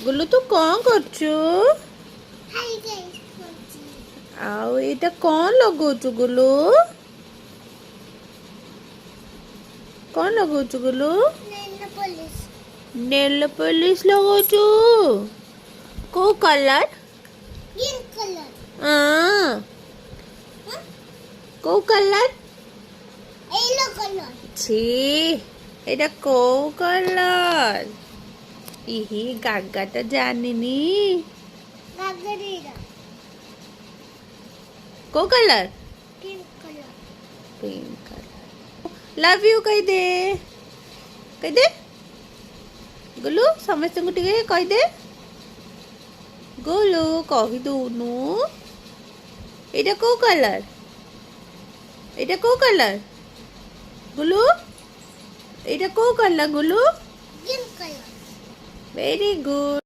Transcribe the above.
ଗୁଲୁ ତୁ କଣ କରୁଛୁ? ଆଉ ଏଇଟା କଣ ଲଗଉଛୁ ଗୁଲୁ? କଣ ଲଗଉଛୁ ଗୁଲୁ? ନେଲ ପଲିଶ ଲଗଉଛୁ। କୋଉ କଲର? କୋଉ କଲର? छी এটা କୋଉ କଲର? ଇହି ଗାଗାଟା ଜାଣିନି। କୋଉ colour? Pink colour. Love you କହିଦେ। କହିଦେ ଗୁଲୁ ସମସ୍ତଙ୍କୁ ଟିକେ କହିଦେ। ଗୁଲୁ କହିଦଉନୁ। ଏଇଟା କୋଉ କଲର? ଏଇଟା କୋଉ କଲର? ଗୁଲୁ ଏଇଟା କୋଉ କଲର ଗୁଲୁ? Very good.